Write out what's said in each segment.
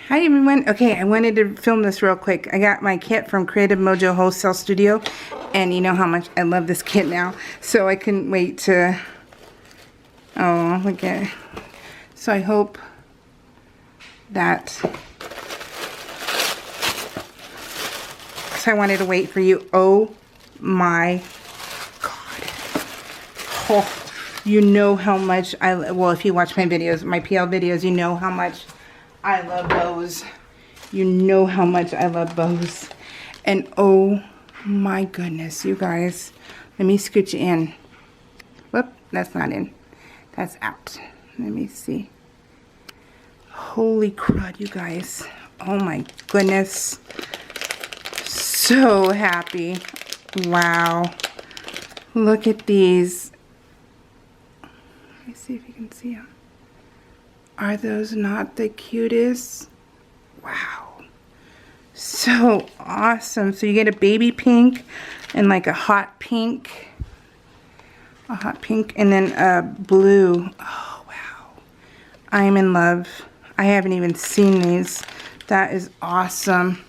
Hi everyone. Okay, I wanted to film this real quick. I got my kit from Creative Mojo Wholesale Studio, and you know how much I love this kit now. So I couldn't wait to, oh, look at it. So I hope that, so I wanted to wait for you. Oh my God. Oh, you know how much well, if you watch my videos, my PL videos, you know how much I love bows. You know how much I love bows. And oh my goodness, you guys. Let me scooch you in. Whoop, that's not in. That's out. Let me see. Holy crud, you guys. Oh my goodness. So happy. Wow. Look at these. Let me see if you can see them. Are those not the cutest? Wow. So awesome. So you get a baby pink and like a hot pink. A hot pink and then a blue. Oh, wow. I'm in love. I haven't even seen these. That is awesome.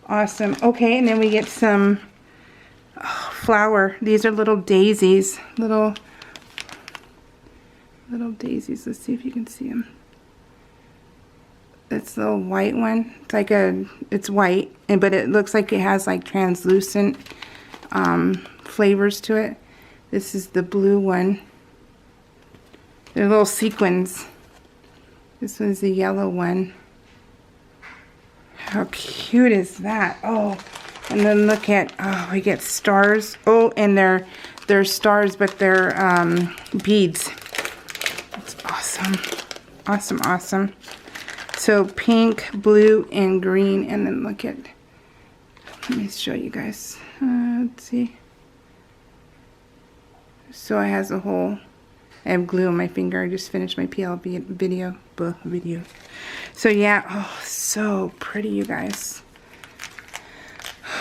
Awesome. Okay, and then we get some flower. These are little daisies. Little daisies. Let's see if you can see them. It's the white one. It's like it's white, but it looks like it has like translucent flavors to it. This is the blue one. They're little sequins. This one's the yellow one. How cute is that? Oh, and then look at, oh, we get stars. Oh, and they're stars, but they're beads. That's awesome. Awesome, awesome. So pink, blue, and green, and then look at, let me show you guys. Let's see. So it has a whole, I have glue on my finger. I just finished my PL video. So yeah, oh, so pretty, you guys.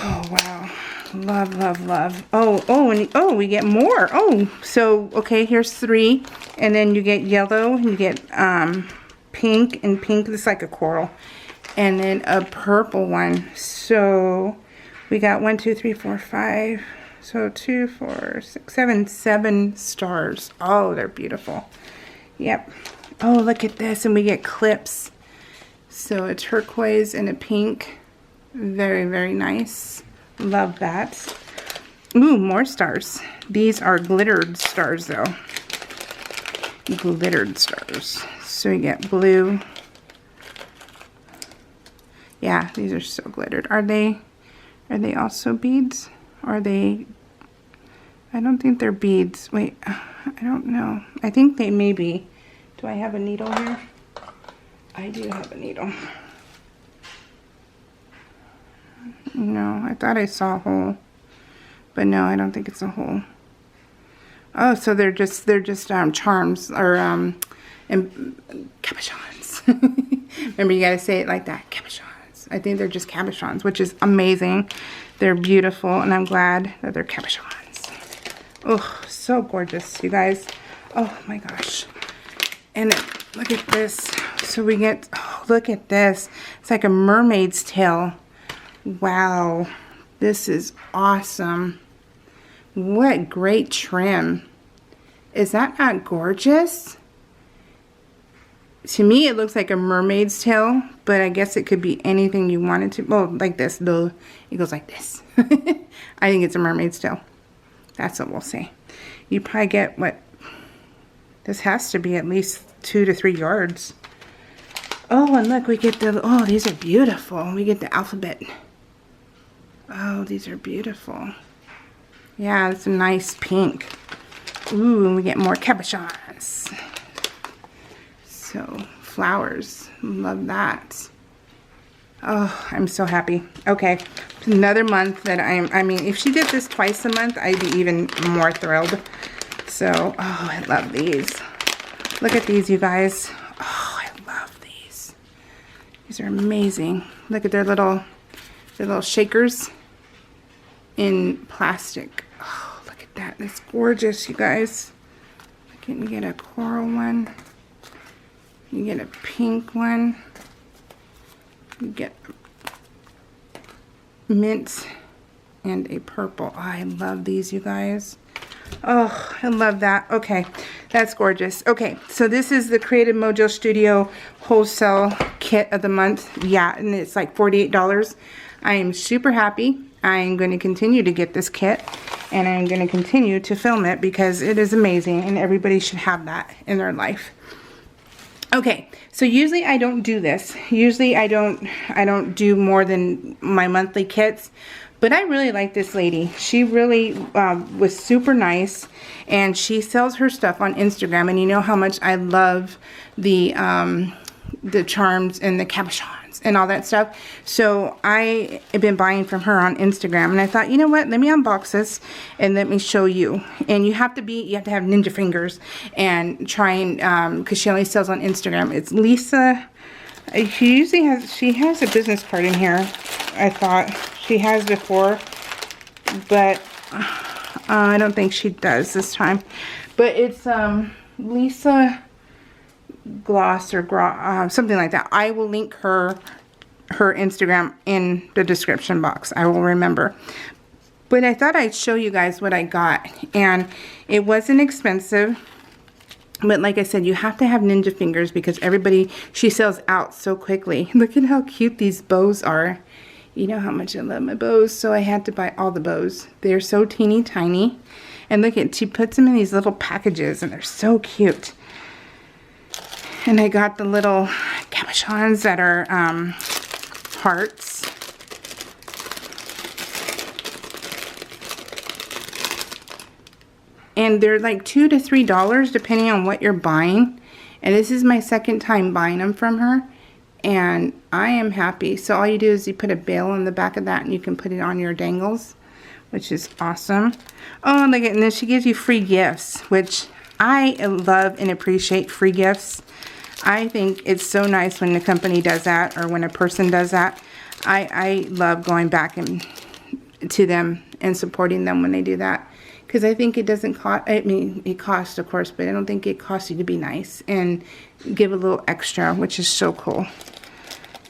Oh, wow. Love, love, love. Oh, and oh, we get more. Oh, so, okay, here's 3. And then you get yellow, you get, pink, and pink is like a coral, and then a purple one. So we got 1, 2, 3, 4, 5. So 2, 4, 6, 7 stars. Oh, they're beautiful. Yep. Oh, look at this, and we get clips. So a turquoise and a pink. Very, very nice. Love that. Ooh, more stars. These are glittered stars though. Glittered stars. So you get blue. Yeah, these are so glittered. Are they also beads? Or are they, I don't think they're beads. Wait, I don't know. I think they may be. Do I have a needle here? I do have a needle. No, I thought I saw a hole. But no, I don't think it's a hole. Oh, so they're just charms or and cabochons. Remember, you gotta say it like that, cabochons. I think they're just cabochons, which is amazing. They're beautiful, and I'm glad that they're cabochons. Oh, so gorgeous, you guys. Oh my gosh. And look at this. So we get, oh, look at this. It's like a mermaid's tail. Wow. This is awesome. What great trim. Is that not gorgeous? To me, it looks like a mermaid's tail, but I guess it could be anything you wanted to. Well, like this, though. It goes like this. I think it's a mermaid's tail. That's what we'll say. You probably get what? This has to be at least 2 to 3 yards. Oh, and look, we get the, oh, these are beautiful. We get the alphabet. Oh, these are beautiful. Yeah, it's a nice pink. Ooh, and we get more cabochons. So, flowers. Love that. Oh, I'm so happy. Okay, another month that I mean, if she did this twice a month, I'd be even more thrilled. So, oh, I love these. Look at these, you guys. Oh, I love these. These are amazing. Look at their little shakers in plastic. Oh, look at that. That's gorgeous, you guys. Can you get a coral one? You get a pink one. You get mint and a purple. I love these, you guys. Oh, I love that. Okay, that's gorgeous. Okay, so this is the Creative Mojo Studio wholesale kit of the month. Yeah, and it's like $48. I am super happy. I'm going to continue to get this kit, and I'm going to continue to film it because it is amazing, and everybody should have that in their life. Okay, so usually I don't do this. Usually I don't do more than my monthly kits. But I really like this lady. She really was super nice, and she sells her stuff on Instagram. And you know how much I love the charms and the cabochons and all that stuff. So I have been buying from her on Instagram, and I thought, you know what? Let me unbox this and let me show you. And you have to have ninja fingers and try and because she only sells on Instagram. It's Lisa. She has a business card in here. I thought she has before, but I don't think she does this time. But it's Lisa Gloss or something like that. I will link her Instagram in the description box. I will remember. But I thought I'd show you guys what I got, and it wasn't expensive. But like I said, you have to have ninja fingers because she sells out so quickly. Look at how cute these bows are. You know how much I love my bows, so I had to buy all the bows. They're so teeny tiny. And look at, she puts them in these little packages, and they're so cute. And I got the little cabochons that are hearts. And they're like $2 to $3 depending on what you're buying. And this is my second time buying them from her. And I am happy. So all you do is you put a bail in the back of that, and you can put it on your dangles, which is awesome. Oh, look at, and then she gives you free gifts, which I love and appreciate free gifts. I think it's so nice when the company does that, or when a person does that. I love going back to them and supporting them when they do that. Because I think it doesn't cost, I mean, it costs, of course, but I don't think it costs you to be nice and give a little extra, which is so cool.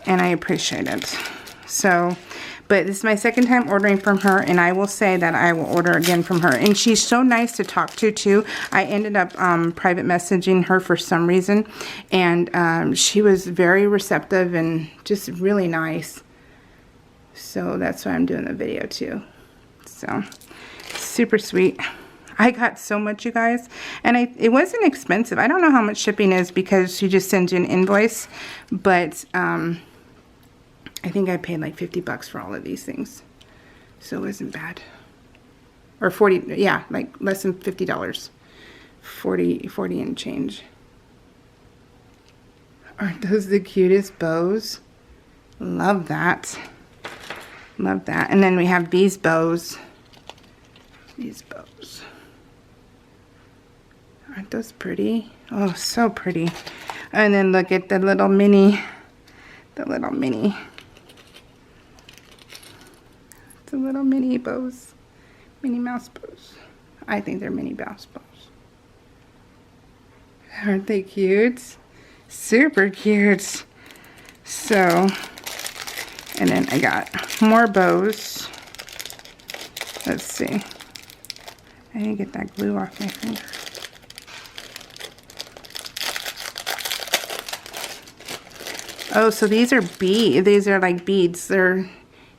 And I appreciate it. So, but this is my second time ordering from her, and I will say that I will order again from her. And she's so nice to talk to, too. I ended up private messaging her for some reason, and she was very receptive and just really nice. So that's why I'm doing the video, too. So super sweet. I got so much, you guys, and it wasn't expensive. I don't know how much shipping is because she just sends you an invoice, but I think I paid like 50 bucks for all of these things, so it wasn't bad. Or 40, yeah, like less than $50. 40 and change. Aren't those the cutest bows? Love that. Love that. And then we have these bows. These bows. Aren't those pretty? Oh, so pretty. And then look at the little mini. The little mini bows. Minnie Mouse bows. I think they're Minnie Mouse bows. Aren't they cute? Super cute. So, and then I got more bows. Let's see. I need to get that glue off my finger. Oh, so these are these are like beads. You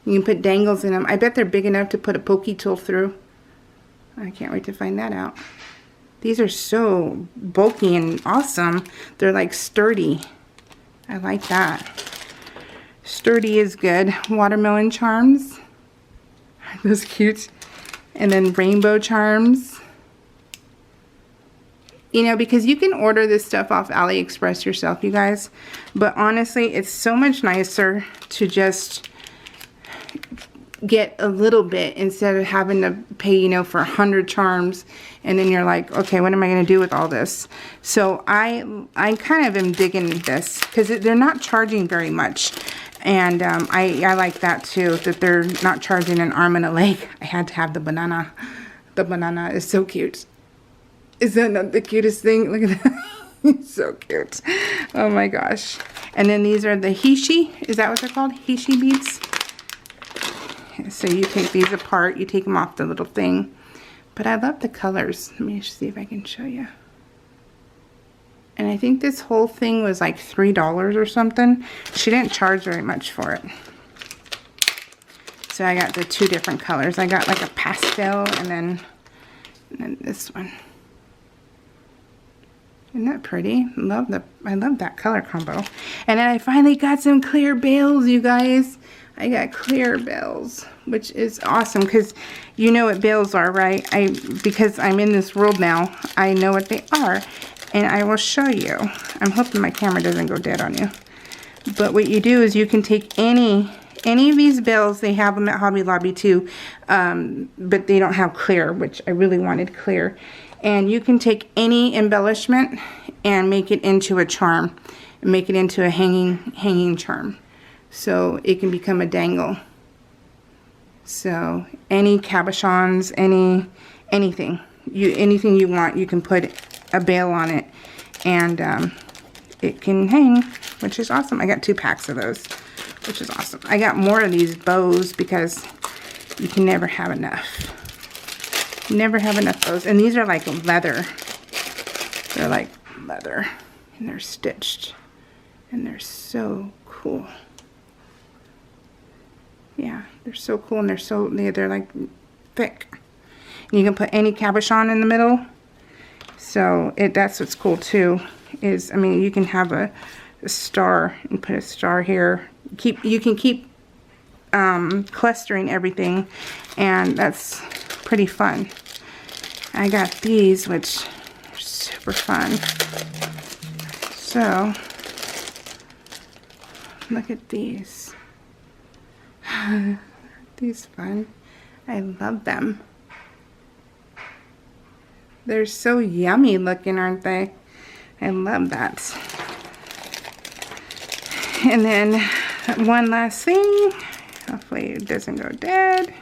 can put dangles in them. I bet they're big enough to put a pokey tool through. I can't wait to find that out. These are so bulky and awesome. They're like sturdy. I like that. Sturdy is good. Watermelon charms. Aren't those cute? And then rainbow charms. You know, because you can order this stuff off AliExpress yourself, you guys. But honestly, it's so much nicer to just get a little bit instead of having to pay, you know, for 100 charms. And then you're like, okay, what am I going to do with all this? So I kind of am digging this because they're not charging very much. And I like that too, that they're not charging an arm and a leg. I had to have the banana. The banana is so cute. Is that not the cutest thing? Look at that. It's so cute. Oh my gosh. And then these are the Hishi. Is that what they're called? Hishi beads. So you take these apart. You take them off the little thing. But I love the colors. Let me see if I can show you. And I think this whole thing was like $3 or something. She didn't charge very much for it. So I got the 2 different colors. I got like a pastel and then this one. Isn't that pretty? I love that color combo. And then I finally got some clear bails, you guys. I got clear bails, which is awesome because you know what bails are, right? Because I'm in this world now, I know what they are. And I will show you. I'm hoping my camera doesn't go dead on you. But what you do is you can take any of these bails. They have them at Hobby Lobby too. But they don't have clear, which I really wanted clear. And you can take any embellishment and make it into a charm. And make it into a hanging charm. So it can become a dangle. So any cabochons, anything you want, you can put a bail on it, and it can hang, which is awesome. I got 2 packs of those, which is awesome. I got more of these bows because you can never have enough. Never have enough bows. And these are like leather. They're like leather, and they're stitched, and they're so cool. Yeah, they're so cool, and they're like thick. And you can put any cabochon in the middle. So that's what's cool too. Is, I mean, you can have a star and put a star here. You can keep clustering everything, and that's pretty fun. I got these, which are super fun. So look at these. These fun. I love them. They're so yummy looking, aren't they? I love that. And then one last thing. Hopefully it doesn't go dead.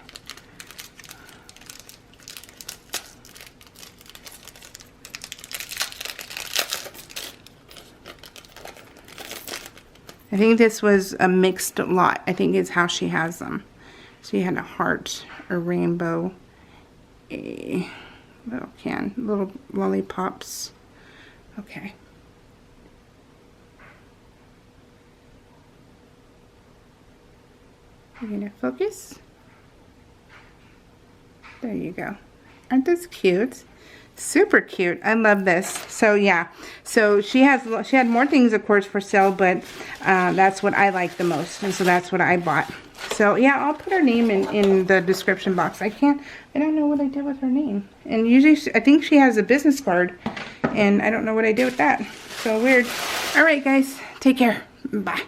I think this was a mixed lot. I think is how she has them. So you had a heart, a rainbow, a little can, little lollipops. Okay. You're gonna focus. There you go. Aren't those cute? Super cute. I love this. So yeah, so she had more things of course for sale, but that's what I like the most, and so that's what I bought. So yeah, I'll put her name in the description box. I don't know what I did with her name, and usually I think she has a business card, and I don't know what I did with that. So weird. All right guys, take care. Bye.